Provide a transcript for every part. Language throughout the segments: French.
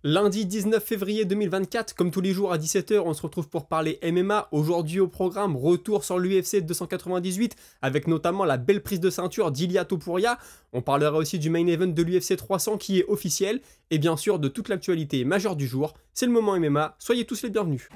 Lundi 19 février 2024, comme tous les jours à 17 h, on se retrouve pour parler MMA. Aujourd'hui au programme, retour sur l'UFC 298 avec notamment la belle prise de ceinture d'Ilia Topuria. On parlera aussi du main event de l'UFC 300 qui est officiel et bien sûr de toute l'actualité majeure du jour. C'est le moment MMA, soyez tous les bienvenus.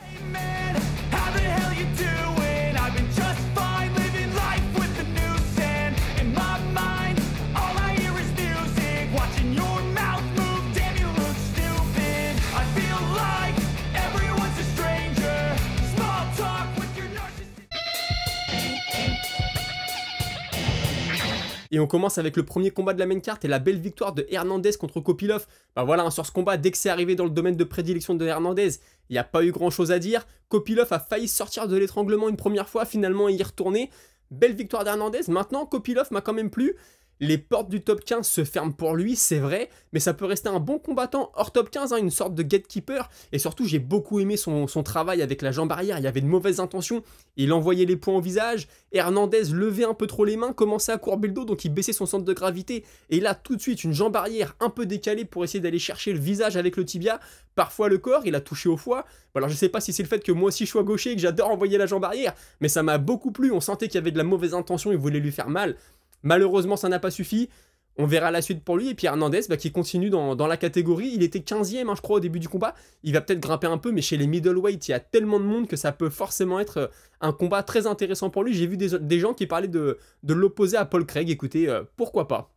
Et on commence avec le premier combat de la main carte et la belle victoire de Hernandez contre Kopylov. Bah voilà, sur ce combat, dès que c'est arrivé dans le domaine de prédilection de Hernandez, il n'y a pas eu grand chose à dire. Kopylov a failli sortir de l'étranglement une première fois, finalement y retourner. Belle victoire d'Hernandez. Maintenant, Kopylov m'a quand même plu. Les portes du top 15 se ferment pour lui, c'est vrai, mais ça peut rester un bon combattant hors top 15, une sorte de gatekeeper. Et surtout, j'ai beaucoup aimé son travail avec la jambe arrière, il y avait de mauvaises intentions, il envoyait les poings au visage, Hernandez levait un peu trop les mains, commençait à courber le dos, donc il baissait son centre de gravité. Et là, tout de suite, une jambe arrière un peu décalée pour essayer d'aller chercher le visage avec le tibia, parfois le corps, il a touché au foie. Alors je sais pas si c'est le fait que moi aussi je sois gaucher et que j'adore envoyer la jambe arrière, mais ça m'a beaucoup plu, on sentait qu'il y avait de la mauvaise intention, il voulait lui faire mal. Malheureusement, ça n'a pas suffi. On verra la suite pour lui. Et puis Hernandez, qui continue dans la catégorie. Il était 15e, je crois, au début du combat. Il va peut-être grimper un peu, mais chez les middleweight, il y a tellement de monde que ça peut forcément être un combat très intéressant pour lui. J'ai vu des gens qui parlaient de l'opposer à Paul Craig. Écoutez, pourquoi pas.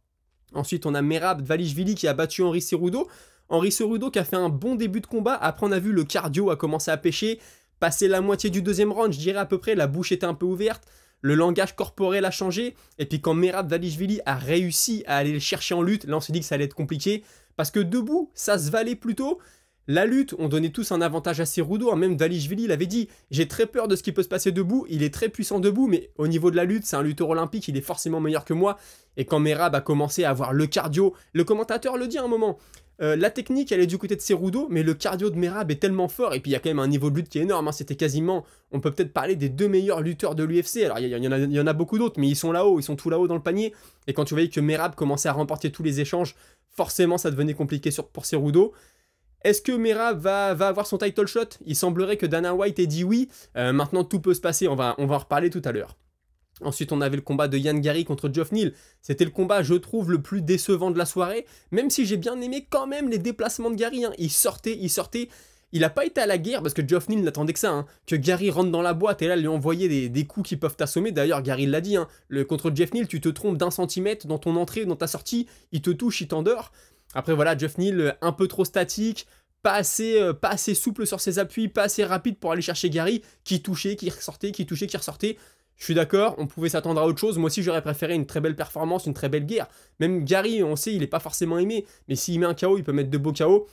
Ensuite, on a Merab Dvalishvili qui a battu Henry Cejudo. Henry Cejudo qui a fait un bon début de combat. Après, on a vu le cardio a commencé à pêcher. Passé la moitié du deuxième round, je dirais à peu près, la bouche était un peu ouverte. Le langage corporel a changé, et puis quand Merab Dvalishvili a réussi à aller le chercher en lutte, là on s'est dit que ça allait être compliqué, parce que debout, ça se valait plutôt. La lutte, on donnait tous un avantage à Cejudo, même Dvalishvili il avait dit « J'ai très peur de ce qui peut se passer debout, il est très puissant debout, mais au niveau de la lutte, c'est un lutteur olympique, il est forcément meilleur que moi. » Et quand Merab a commencé à avoir le cardio, le commentateur le dit à un moment, la technique elle est du côté de Cejudo, mais le cardio de Merab est tellement fort, et puis il y a quand même un niveau de lutte qui est énorme, c'était quasiment, on peut peut-être parler des deux meilleurs lutteurs de l'UFC, alors il y en a beaucoup d'autres, mais ils sont là-haut, ils sont tout là-haut dans le panier, et quand tu voyais que Merab commençait à remporter tous les échanges, forcément ça devenait compliqué pour Cejudo. Est-ce que Merab va avoir son title shot? Il semblerait que Dana White ait dit oui, maintenant tout peut se passer, on va en reparler tout à l'heure. Ensuite, on avait le combat de Ian Garry contre Geoff Neal. C'était le combat, je trouve, le plus décevant de la soirée, même si j'ai bien aimé quand même les déplacements de Garry. Il sortait. Il n'a pas été à la guerre, parce que Geoff Neal n'attendait que ça, que Garry rentre dans la boîte et là, lui envoyer des coups qui peuvent t'assommer. D'ailleurs, Garry l'a dit, contre Geoff Neal, tu te trompes d'1 centimètre dans ton entrée, dans ta sortie, il te touche, il t'endort. Après, voilà, Geoff Neal, un peu trop statique, pas assez souple sur ses appuis, pas assez rapide pour aller chercher Garry, qui touchait, qui ressortait, qui touchait, qui ressortait. Je suis d'accord, on pouvait s'attendre à autre chose. Moi aussi, j'aurais préféré une très belle performance, une très belle guerre. Même Garry, on sait, il n'est pas forcément aimé, mais s'il met un KO, il peut mettre de beaux KO.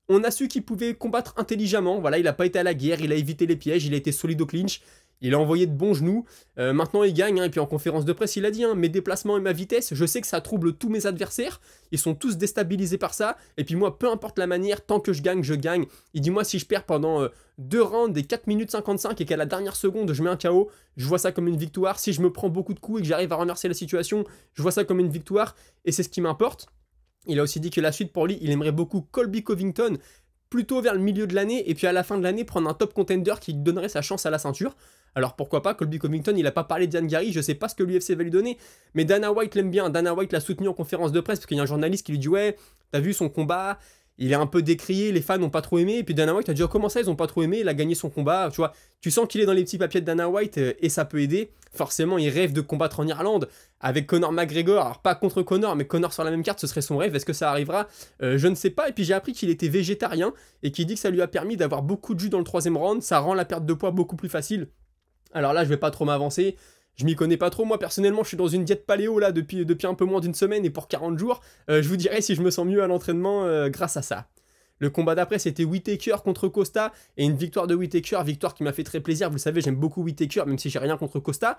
On a su qu'il pouvait combattre intelligemment. Voilà, il n'a pas été à la guerre, il a évité les pièges, il a été solide au clinch. Il a envoyé de bons genoux. Maintenant, il gagne. Et puis en conférence de presse, il a dit mes déplacements et ma vitesse, je sais que ça trouble tous mes adversaires. Ils sont tous déstabilisés par ça. Et puis moi, peu importe la manière, tant que je gagne, je gagne. Il dit moi, si je perds pendant 2 rounds et 4 minutes 55 et qu'à la dernière seconde, je mets un KO, je vois ça comme une victoire. Si je me prends beaucoup de coups et que j'arrive à renverser la situation, je vois ça comme une victoire. Et c'est ce qui m'importe. Il a aussi dit que la suite pour lui, il aimerait beaucoup Colby Covington, plutôt vers le milieu de l'année, et puis à la fin de l'année, prendre un top contender qui donnerait sa chance à la ceinture. Alors pourquoi pas, Colby Covington, il a pas parlé d'Ian Garry, je sais pas ce que l'UFC va lui donner, mais Dana White l'aime bien. Dana White l'a soutenu en conférence de presse, parce qu'il y a un journaliste qui lui dit ouais, t'as vu son combat, il est un peu décrié, les fans n'ont pas trop aimé, et puis Dana White a dit oh, comment ça ils ont pas trop aimé, il a gagné son combat, tu vois, tu sens qu'il est dans les petits papiers de Dana White, et ça peut aider. Forcément, il rêve de combattre en Irlande, avec Conor McGregor, alors pas contre Conor, mais Conor sur la même carte, ce serait son rêve, est-ce que ça arrivera? Je ne sais pas, et puis j'ai appris qu'il était végétarien, et qu'il dit que ça lui a permis d'avoir beaucoup de jus dans le 3e round, ça rend la perte de poids beaucoup plus facile. Alors là, je vais pas trop m'avancer, je m'y connais pas trop, moi personnellement je suis dans une diète paléo là depuis un peu moins d'une semaine et pour 40 jours, je vous dirai si je me sens mieux à l'entraînement grâce à ça. Le combat d'après c'était Whittaker contre Costa et une victoire de Whittaker, victoire qui m'a fait très plaisir, vous le savez j'aime beaucoup Whittaker même si j'ai rien contre Costa.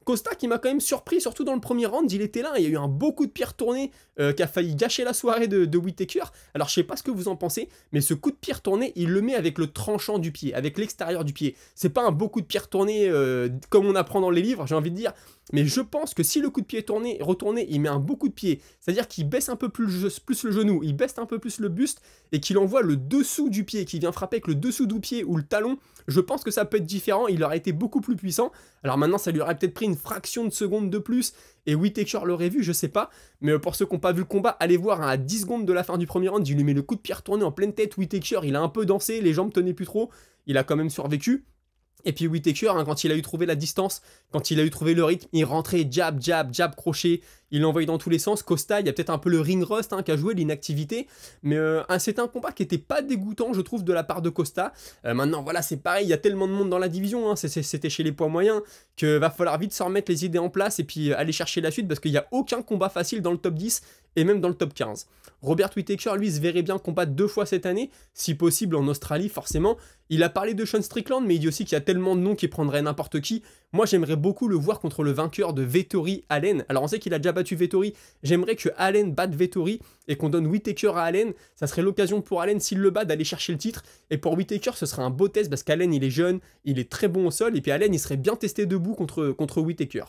Costa qui m'a quand même surpris, surtout dans le premier round, il était là, il y a eu un beau coup de pied retourné qui a failli gâcher la soirée de Whittaker. Alors je sais pas ce que vous en pensez, mais ce coup de pied retourné, il le met avec le tranchant du pied, avec l'extérieur du pied. C'est pas un beau coup de pied retourné comme on apprend dans les livres, j'ai envie de dire. mais je pense que si le coup de pied est retourné, il met un beau coup de pied, c'est-à-dire qu'il baisse un peu plus le genou, il baisse un peu plus le buste, et qu'il envoie le dessous du pied, qui vient frapper avec le dessous du pied ou le talon, je pense que ça peut être différent, il aurait été beaucoup plus puissant. Alors maintenant, ça lui aurait peut-être pris une fraction de seconde de plus, et Whittaker l'aurait vu, je sais pas, mais pour ceux qui n'ont pas vu le combat, allez voir, hein, à 10 secondes de la fin du premier round, il lui met le coup de pied retourné en pleine tête, Whittaker, il a un peu dansé, les jambes tenaient plus trop, il a quand même survécu. Et puis Whittaker, hein, quand il a eu trouvé la distance, quand il a eu trouvé le rythme, il rentrait jab, jab, jab, crochet, il l'envoyait dans tous les sens. Costa, il y a peut-être un peu le ring rust qui a joué, l'inactivité, mais c'était un combat qui était pas dégoûtant, je trouve, de la part de Costa. Maintenant, voilà, c'est pareil, il y a tellement de monde dans la division, hein, c'était chez les poids moyens, que va falloir vite se remettre les idées en place et puis aller chercher la suite, parce qu'il n'y a aucun combat facile dans le top 10 et même dans le top 15. Robert Whittaker, lui, se verrait bien combattre 2 fois cette année, si possible en Australie, forcément. Il a parlé de Sean Strickland, mais il dit aussi qu'il y a tellement de noms qui prendraient n'importe qui. Moi, j'aimerais beaucoup le voir contre le vainqueur de Vettori Allen. Alors, on sait qu'il a déjà battu Vettori. J'aimerais que Allen batte Vettori et qu'on donne Whittaker à Allen. Ça serait l'occasion pour Allen, s'il le bat, d'aller chercher le titre. Et pour Whittaker, ce serait un beau test parce qu'Allen, il est jeune, il est très bon au sol. Et puis Allen, il serait bien testé debout contre Whittaker.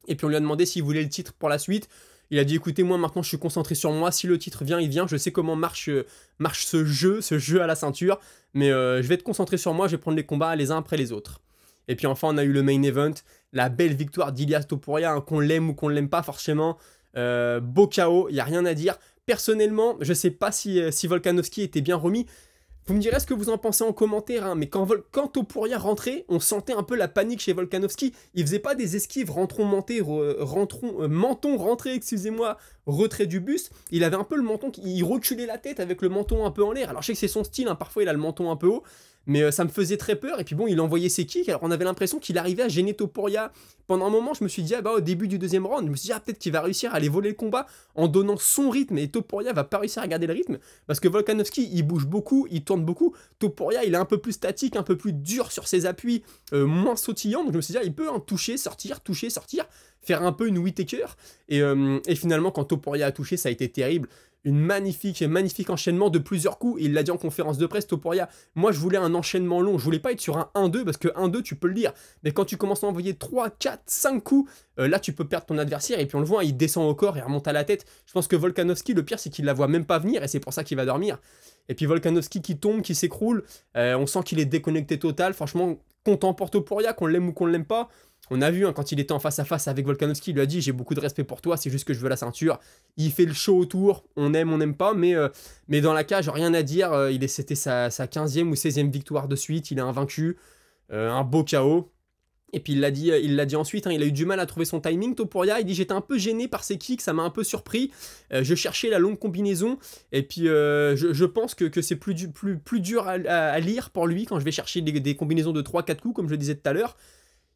Et puis, on lui a demandé s'il voulait le titre pour la suite. Il a dit, écoutez, moi maintenant je suis concentré sur moi, si le titre vient, il vient, je sais comment marche ce jeu à la ceinture, mais je vais être concentré sur moi, je vais prendre les combats les uns après les autres. Et puis enfin on a eu le main event, la belle victoire d'Ilias Topuria, hein, qu'on l'aime ou qu'on l'aime pas forcément, beau KO, il n'y a rien à dire. Personnellement, je sais pas si Volkanovski était bien remis. Vous me direz ce que vous en pensez en commentaire, hein, mais quand Topuria rentrait, on sentait un peu la panique chez Volkanovski. Il faisait pas des esquives, menton rentré, excusez-moi, retrait du buste. Il avait un peu le menton, il reculait la tête avec le menton un peu en l'air. Alors je sais que c'est son style, hein, parfois il a le menton un peu haut, mais ça me faisait très peur. Et puis bon, il envoyait ses kicks, alors on avait l'impression qu'il arrivait à gêner Topuria. Pendant un moment, je me suis dit, ah bah au début du deuxième round, je me suis dit, ah peut-être qu'il va réussir à aller voler le combat en donnant son rythme, et Topuria va pas réussir à garder le rythme, parce que Volkanovski, il bouge beaucoup, il tourne beaucoup. Topuria, il est un peu plus statique, un peu plus dur sur ses appuis, moins sautillant, donc je me suis dit, ah, il peut toucher, sortir, faire un peu une Whittaker, et finalement, quand Topuria a touché, ça a été terrible. Une magnifique enchaînement de plusieurs coups, et il l'a dit en conférence de presse, Topuria, moi je voulais un enchaînement long, je voulais pas être sur un 1-2, parce que 1-2 tu peux le lire, mais quand tu commences à envoyer 3, 4, 5 coups, là tu peux perdre ton adversaire, et puis on le voit, il descend au corps et remonte à la tête. Je pense que Volkanovski, le pire c'est qu'il la voit même pas venir, et c'est pour ça qu'il va dormir. Et puis Volkanovski qui tombe, qui s'écroule, on sent qu'il est déconnecté total, franchement, content pour Topuria, qu'on l'aime ou qu'on l'aime pas. On a vu, hein, quand il était en face à face avec Volkanovski, il lui a dit, j'ai beaucoup de respect pour toi, c'est juste que je veux la ceinture. Il fait le show autour, on n'aime pas, mais dans la cage, rien à dire, c'était sa 15e ou 16e victoire de suite, il est invaincu, un beau KO. Et puis il l'a dit ensuite, hein, il a eu du mal à trouver son timing, Topuria. Il dit, j'étais un peu gêné par ses kicks, ça m'a un peu surpris, je cherchais la longue combinaison, et puis je pense que c'est plus dur à lire pour lui quand je vais chercher des combinaisons de 3-4 coups, comme je le disais tout à l'heure.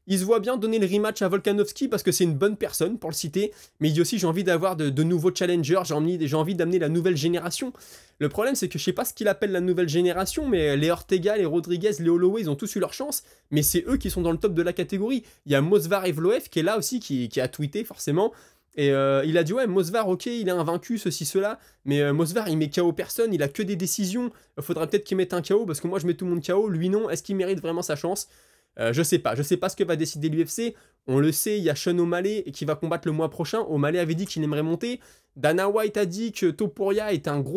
Il se voit bien donner le rematch à Volkanovski parce que c'est une bonne personne, pour le citer, mais il dit aussi, j'ai envie d'avoir de nouveaux challengers, j'ai envie d'amener la nouvelle génération. Le problème, c'est que je sais pas ce qu'il appelle la nouvelle génération, mais les Ortega, les Rodriguez, les Holloway, ils ont tous eu leur chance, mais c'est eux qui sont dans le top de la catégorie. Il y a Movsar Evloev qui est là aussi, qui a tweeté forcément, et il a dit, ouais, Movsar, ok, il est invaincu, ceci, cela, mais Movsar, il met KO personne, il a que des décisions, faudrait peut-être qu'il mette un KO, parce que moi je mets tout le monde KO, lui non, est-ce qu'il mérite vraiment sa chance ? Je sais pas ce que va décider l'UFC. On le sait, il y a Sean O'Malley qui va combattre le mois prochain. O'Malley avait dit qu'il aimerait monter. Dana White a dit que Topuria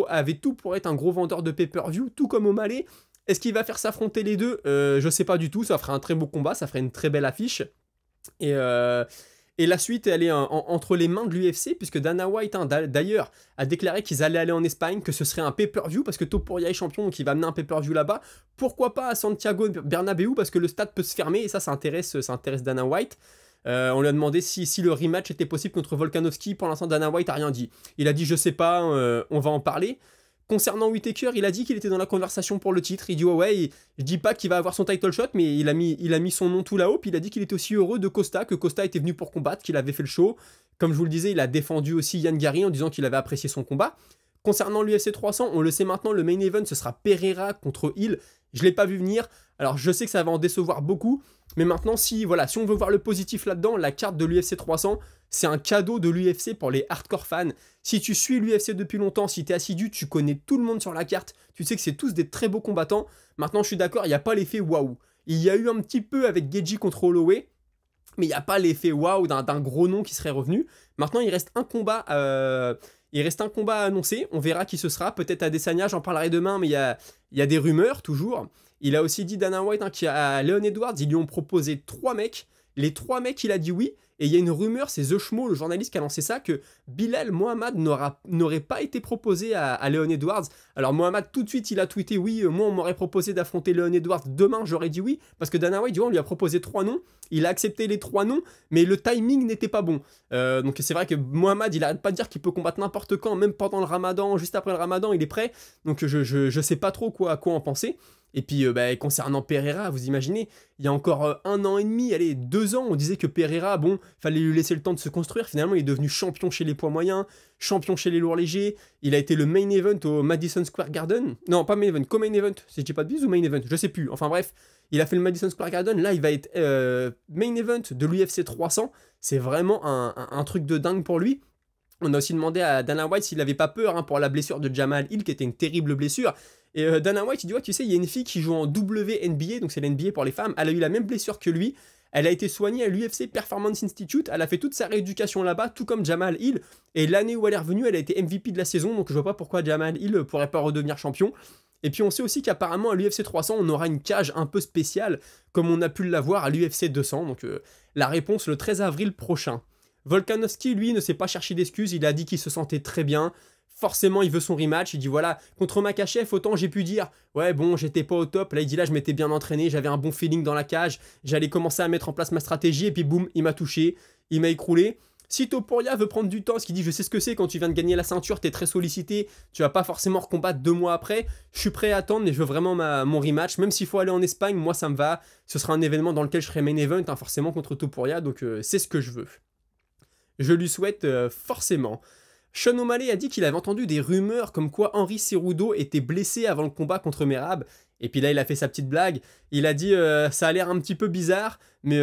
avait tout pour être un gros vendeur de pay-per-view, tout comme O'Malley. Est-ce qu'il va faire s'affronter les deux? Je sais pas du tout, ça ferait un très beau combat, ça ferait une très belle affiche. Et la suite, elle est entre les mains de l'UFC, puisque Dana White, hein, d'ailleurs, a déclaré qu'ils allaient aller en Espagne, que ce serait un pay-per-view, parce que Topuria est champion, donc il va amener un pay-per-view là-bas. Pourquoi pas à Santiago Bernabéu, parce que le stade peut se fermer, et ça intéresse Dana White. On lui a demandé si le rematch était possible contre Volkanovski. Pour l'instant, Dana White a rien dit. Il a dit, je sais pas, on va en parler. Concernant Whittaker, il a dit qu'il était dans la conversation pour le titre. Il dit ouais, je dis pas qu'il va avoir son title shot, mais il a mis son nom tout là-haut. Puis il a dit qu'il était aussi heureux de Costa, que Costa était venu pour combattre, qu'il avait fait le show. Comme je vous le disais, il a défendu aussi Yann Gary en disant qu'il avait apprécié son combat. Concernant l'UFC 300, on le sait maintenant, le main event, ce sera Pereira contre Hill. Je l'ai pas vu venir. Alors je sais que ça va en décevoir beaucoup, mais maintenant si on veut voir le positif là-dedans, la carte de l'UFC 300, c'est un cadeau de l'UFC pour les hardcore fans. Si tu suis l'UFC depuis longtemps, si tu es assidu, tu connais tout le monde sur la carte, tu sais que c'est tous des très beaux combattants. Maintenant je suis d'accord, il n'y a pas l'effet waouh. Il y a eu un petit peu avec Geji contre Holloway, mais il n'y a pas l'effet waouh d'un gros nom qui serait revenu. Maintenant, il reste un combat à annoncer. On verra qui ce sera. Peut-être Adesanya, j'en parlerai demain, mais il y a des rumeurs toujours. Il a aussi dit Dana White à Leon Edwards, ils lui ont proposé 3 mecs. Les 3 mecs, il a dit oui. Et il y a une rumeur, c'est The Schmo, le journaliste qui a lancé ça, que Bilal Mohamed n'aurait pas été proposé à Leon Edwards. Alors Mohamed, tout de suite, il a tweeté oui, moi on m'aurait proposé d'affronter Leon Edwards demain, j'aurais dit oui. Parce que Dana White, on lui a proposé 3 noms. Il a accepté les 3 noms, mais le timing n'était pas bon. Donc c'est vrai que Mohamed, il arrête pas de dire qu'il peut combattre n'importe quand, même pendant le ramadan, juste après le ramadan, il est prêt. Donc je sais pas trop à quoi en penser. Et puis concernant Pereira, vous imaginez, il y a encore 1 an et demi, allez, 2 ans, on disait que Pereira, bon, fallait lui laisser le temps de se construire. Finalement, il est devenu champion chez les poids moyens, champion chez les lourds légers. Il a été le main event au Madison Square Garden. Non, pas main event, co-main event, si je dis pas de bise ou main event, je sais plus. Enfin bref, il a fait le Madison Square Garden. Là, il va être main event de l'UFC 300. C'est vraiment un truc de dingue pour lui. On a aussi demandé à Dana White s'il n'avait pas peur pour la blessure de Jamal Hill, qui était une terrible blessure. Et Dana White, il dit, ouais, tu sais, il y a une fille qui joue en WNBA, donc c'est l'NBA pour les femmes, elle a eu la même blessure que lui, elle a été soignée à l'UFC Performance Institute, elle a fait toute sa rééducation là-bas, tout comme Jamal Hill, et l'année où elle est revenue, elle a été MVP de la saison, donc je vois pas pourquoi Jamal Hill pourrait pas redevenir champion. Et puis on sait aussi qu'apparemment à l'UFC 300, on aura une cage un peu spéciale, comme on a pu l'avoir à l'UFC 200, donc la réponse le 13 avril prochain. Volkanovski, lui, ne s'est pas cherché d'excuses, il a dit qu'il se sentait très bien. Forcément, il veut son rematch, il dit voilà, contre Makhachev, autant j'ai pu dire, ouais bon, j'étais pas au top, là il dit là je m'étais bien entraîné, j'avais un bon feeling dans la cage, j'allais commencer à mettre en place ma stratégie, et puis boum, il m'a touché, il m'a écroulé. Si Topuria veut prendre du temps, parce qu'il dit je sais ce que c'est, quand tu viens de gagner la ceinture, t'es très sollicité, tu vas pas forcément recombattre 2 mois après, je suis prêt à attendre, mais je veux vraiment mon rematch, même s'il faut aller en Espagne, moi ça me va, ce sera un événement dans lequel je serai main event, forcément contre Topuria, donc c'est ce que je veux. Je lui souhaite forcément. Sean O'Malley a dit qu'il avait entendu des rumeurs comme quoi Henry Cejudo était blessé avant le combat contre Merab. Et puis là, il a fait sa petite blague. Il a dit ça a l'air un petit peu bizarre, mais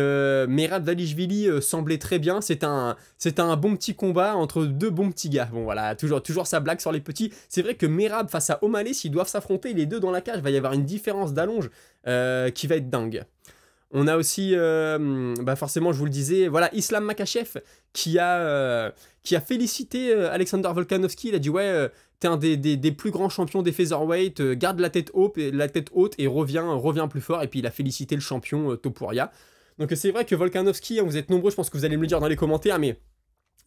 Merab Dvalishvili semblait très bien. C'était un bon petit combat entre 2 bons petits gars. Bon voilà, toujours sa blague sur les petits. C'est vrai que Merab face à O'Malley, s'ils doivent s'affronter les deux dans la cage, il va y avoir une différence d'allonge qui va être dingue. On a aussi, forcément, je vous le disais, voilà, Islam Makhachev qui a félicité Alexander Volkanovski. Il a dit ouais, t'es un des plus grands champions des featherweight, garde la tête haute et reviens plus fort. Et puis il a félicité le champion Topuria. Donc c'est vrai que Volkanovski, vous êtes nombreux, je pense que vous allez me le dire dans les commentaires, mais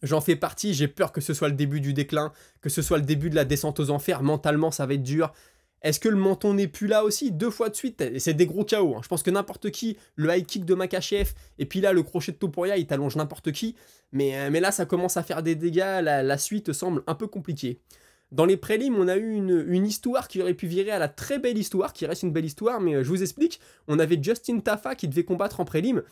j'en fais partie. J'ai peur que ce soit le début du déclin, que ce soit le début de la descente aux enfers. Mentalement, ça va être dur. Est-ce que le menton n'est plus là aussi 2 fois de suite? C'est des gros KO. Je pense que n'importe qui, le high kick de Makhachev, et puis là, le crochet de Topuria, il t'allonge n'importe qui. Mais là, ça commence à faire des dégâts. La suite semble un peu compliquée. Dans les prélims, on a eu une histoire qui aurait pu virer à la très belle histoire, qui reste une belle histoire, mais je vous explique. On avait Justin Tafa qui devait combattre en prélim.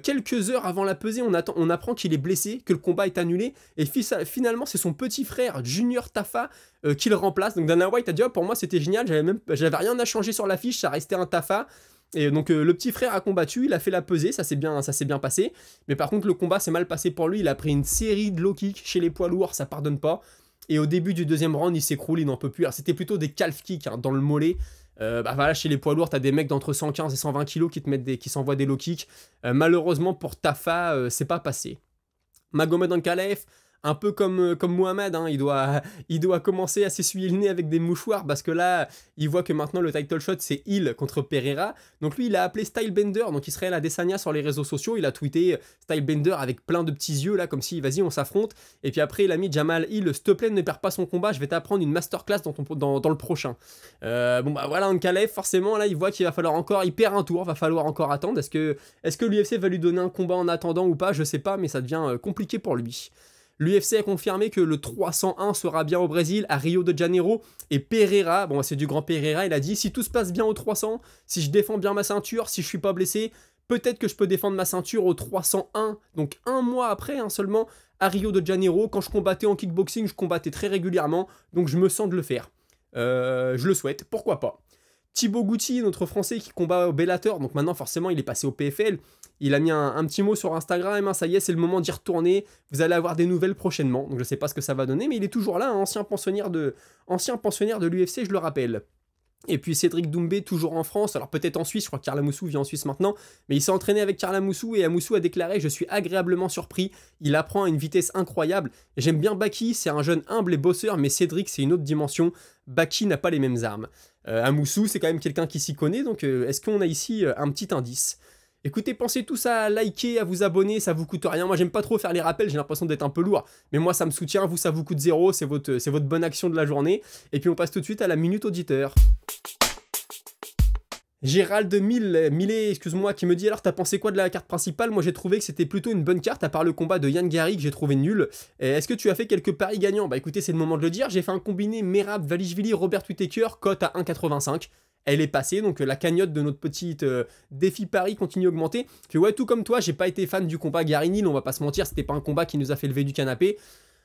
Quelques heures avant la pesée, on apprend qu'il est blessé, que le combat est annulé, et finalement c'est son petit frère Junior Tafa qui le remplace. Donc Dana White a dit oh, pour moi c'était génial, j'avais rien à changer sur l'affiche, ça restait un Tafa. Et donc le petit frère a combattu, il a fait la pesée, ça s'est bien passé. Mais par contre le combat s'est mal passé pour lui, il a pris une série de low kicks chez les poids lourds, ça pardonne pas. Et au début du 2e round, il s'écroule, il n'en peut plus. Alors c'était plutôt des calf kicks dans le mollet. Voilà, chez les poids lourds, t'as des mecs d'entre 115 et 120 kg qui s'envoient des low kicks. Malheureusement pour Tafa, c'est pas passé. Magomed Ankalaev, un peu comme Mohamed, il doit commencer à s'essuyer le nez avec des mouchoirs parce que là, il voit que maintenant le title shot c'est Hill contre Pereira. Donc lui, il a appelé Stylebender, donc Israël Adesanya sur les réseaux sociaux. Il a tweeté Stylebender avec plein de petits yeux là, comme si vas-y, on s'affronte. Et puis après, il a mis Jamal Hill, s'il te plaît, ne perds pas son combat, je vais t'apprendre une masterclass dans le prochain. Voilà, Ankalaev, forcément, là, il voit qu'il va falloir encore, il perd un tour, va falloir encore attendre. Est-ce que l'UFC va lui donner un combat en attendant ou pas? Je sais pas, mais ça devient compliqué pour lui. L'UFC a confirmé que le 301 sera bien au Brésil, à Rio de Janeiro, et Pereira, bon c'est du grand Pereira, il a dit si tout se passe bien au 300, si je défends bien ma ceinture, si je suis pas blessé, peut-être que je peux défendre ma ceinture au 301, donc 1 mois après seulement, à Rio de Janeiro. Quand je combattais en kickboxing, je combattais très régulièrement, donc je me sens de le faire. Je le souhaite, pourquoi pas. Thibaut Gouti, notre Français qui combat au Bellator, donc maintenant forcément il est passé au PFL, il a mis un petit mot sur Instagram, ça y est, c'est le moment d'y retourner, vous allez avoir des nouvelles prochainement, donc je sais pas ce que ça va donner, mais il est toujours là, ancien pensionnaire de l'UFC, je le rappelle. Et puis Cédric Doumbé, toujours en France, alors peut-être en Suisse, je crois que Karl Amoussou vit en Suisse maintenant, mais il s'est entraîné avec Karl Amoussou et Amoussou a déclaré « Je suis agréablement surpris, il apprend à une vitesse incroyable. J'aime bien Baki, c'est un jeune humble et bosseur, mais Cédric c'est une autre dimension. Baki n'a pas les mêmes armes. Amoussou c'est quand même quelqu'un qui s'y connaît, donc est-ce qu'on a ici un petit indice ? Écoutez, pensez tous à liker, à vous abonner, ça vous coûte rien. Moi, j'aime pas trop faire les rappels, j'ai l'impression d'être un peu lourd. Mais moi, ça me soutient, vous, ça vous coûte zéro, c'est votre bonne action de la journée. Et puis, on passe tout de suite à la minute auditeur. Gérald Millet, excuse-moi, qui me dit alors t'as pensé quoi de la carte principale? Moi j'ai trouvé que c'était plutôt une bonne carte à part le combat de Yann Gary que j'ai trouvé nul. Est-ce que tu as fait quelques paris gagnants? Bah écoutez c'est le moment de le dire, j'ai fait un combiné Merab, Valishvili, Robert Whittaker, cote à 1,85. Elle est passée, donc la cagnotte de notre petite défi pari continue à augmenter. Puis ouais, tout comme toi, j'ai pas été fan du combat Gary-Nil, on va pas se mentir, c'était pas un combat qui nous a fait lever du canapé.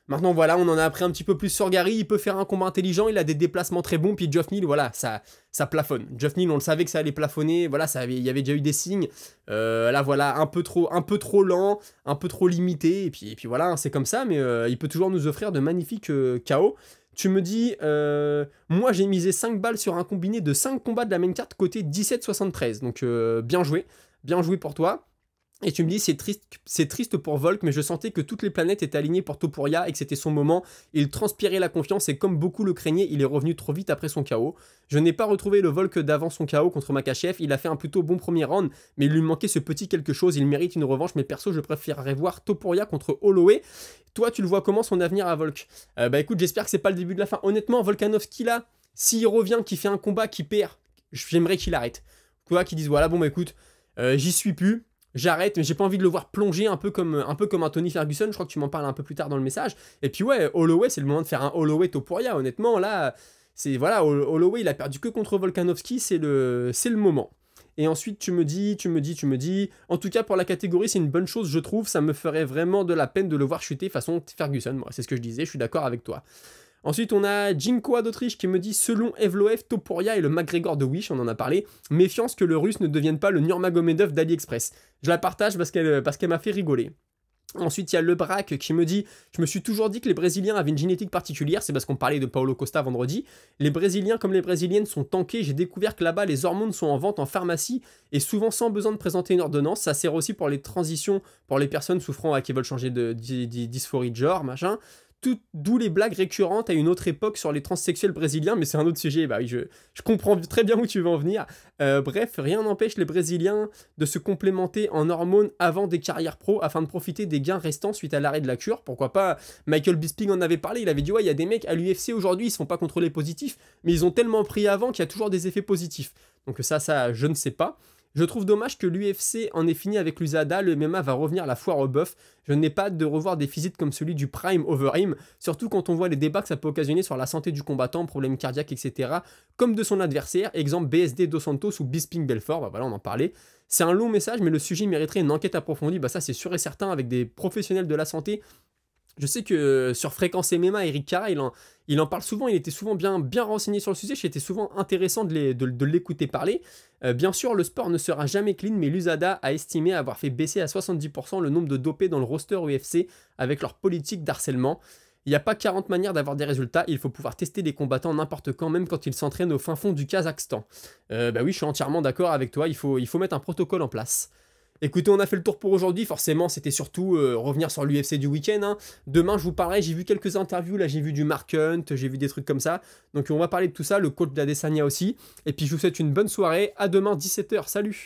Maintenant voilà, on en a appris un petit peu plus sur Gary, il peut faire un combat intelligent, il a des déplacements très bons, puis Geoff Neal, voilà, ça plafonne. Geoff Neal, on le savait que ça allait plafonner, voilà, il y avait déjà eu des signes. Là voilà, un peu trop lent, un peu trop limité, et puis voilà, hein, c'est comme ça, mais il peut toujours nous offrir de magnifiques KO. Tu me dis, moi j'ai misé 5 balles sur un combiné de 5 combats de la main card côté 17,73, donc bien joué pour toi. Et tu me dis, c'est triste pour Volk, mais je sentais que toutes les planètes étaient alignées pour Topuria et que c'était son moment. Il transpirait la confiance et comme beaucoup le craignaient, il est revenu trop vite après son KO. Je n'ai pas retrouvé le Volk d'avant son KO contre Makhachev. Il a fait un plutôt bon premier round, mais il lui manquait ce petit quelque chose. Il mérite une revanche, mais perso, je préférerais voir Topuria contre Holloway. Toi, tu le vois comment son avenir à Volk? Bah écoute, j'espère que c'est pas le début de la fin. Honnêtement, Volkanovski là, s'il revient, qu'il fait un combat, qu'il perd, j'aimerais qu'il arrête. Quoi, qu'il dise, voilà, bon bah écoute, j'y suis plus. J'arrête, mais j'ai pas envie de le voir plonger un peu comme un Tony Ferguson, je crois que tu m'en parles un peu plus tard dans le message. Et puis ouais, Holloway, c'est le moment de faire un Holloway Topuria, honnêtement, là, c'est voilà, Holloway, il a perdu que contre Volkanovski, c'est le moment. Et ensuite, tu me dis, en tout cas pour la catégorie, c'est une bonne chose, je trouve, ça me ferait vraiment de la peine de le voir chuter façon Ferguson, moi, c'est ce que je disais, je suis d'accord avec toi. Ensuite, on a Jinkoa d'Autriche qui me dit « Selon Evloev, Topuria et le McGregor de Wish, on en a parlé, méfiance que le russe ne devienne pas le Nurmagomedov d'AliExpress. » Je la partage parce qu'elle m'a fait rigoler. Ensuite, il y a Le Braque qui me dit « Je me suis toujours dit que les Brésiliens avaient une génétique particulière, c'est parce qu'on parlait de Paulo Costa vendredi. Les Brésiliens comme les Brésiliennes sont tankés, j'ai découvert que là-bas, les hormones sont en vente en pharmacie et souvent sans besoin de présenter une ordonnance. Ça sert aussi pour les transitions, pour les personnes souffrant qui veulent changer de dysphorie de genre, machin. » D'où les blagues récurrentes à une autre époque sur les transsexuels brésiliens, mais c'est un autre sujet, bah oui, je comprends très bien où tu veux en venir. Bref, rien n'empêche les Brésiliens de se complémenter en hormones avant des carrières pro afin de profiter des gains restants suite à l'arrêt de la cure. Pourquoi pas, Michael Bisping en avait parlé, il avait dit ouais, il y a des mecs à l'UFC aujourd'hui, ils se font pas contrôler positifs, mais ils ont tellement pris avant qu'il y a toujours des effets positifs. Donc ça, je ne sais pas. Je trouve dommage que l'UFC en ait fini avec l'USADA, le MMA va revenir la foire au bœuf. Je n'ai pas hâte de revoir des physiques comme celui du Prime Overeem, surtout quand on voit les débats que ça peut occasionner sur la santé du combattant, problèmes cardiaques, etc. Comme de son adversaire, exemple BSD Dos Santos ou Bisping Belfort, bah voilà on en parlait. C'est un long message mais le sujet mériterait une enquête approfondie, bah ça c'est sûr et certain avec des professionnels de la santé. Je sais que sur Fréquence MMA, Eric Cara, il en parle souvent, il était souvent bien renseigné sur le sujet, c'était souvent intéressant de l'écouter parler. Bien sûr, le sport ne sera jamais clean, mais l'USADA a estimé avoir fait baisser à 70% le nombre de dopés dans le roster UFC avec leur politique d'harcèlement. Il n'y a pas 40 manières d'avoir des résultats, il faut pouvoir tester les combattants n'importe quand, même quand ils s'entraînent au fin fond du Kazakhstan. Bah oui, je suis entièrement d'accord avec toi, il faut mettre un protocole en place. Écoutez, on a fait le tour pour aujourd'hui, forcément c'était surtout revenir sur l'UFC du week-end. Hein. Demain je vous parlerai, j'ai vu quelques interviews, là j'ai vu du Mark Hunt, j'ai vu des trucs comme ça. Donc on va parler de tout ça, le coach d'Adesanya aussi. Et puis je vous souhaite une bonne soirée, à demain 17 h, salut.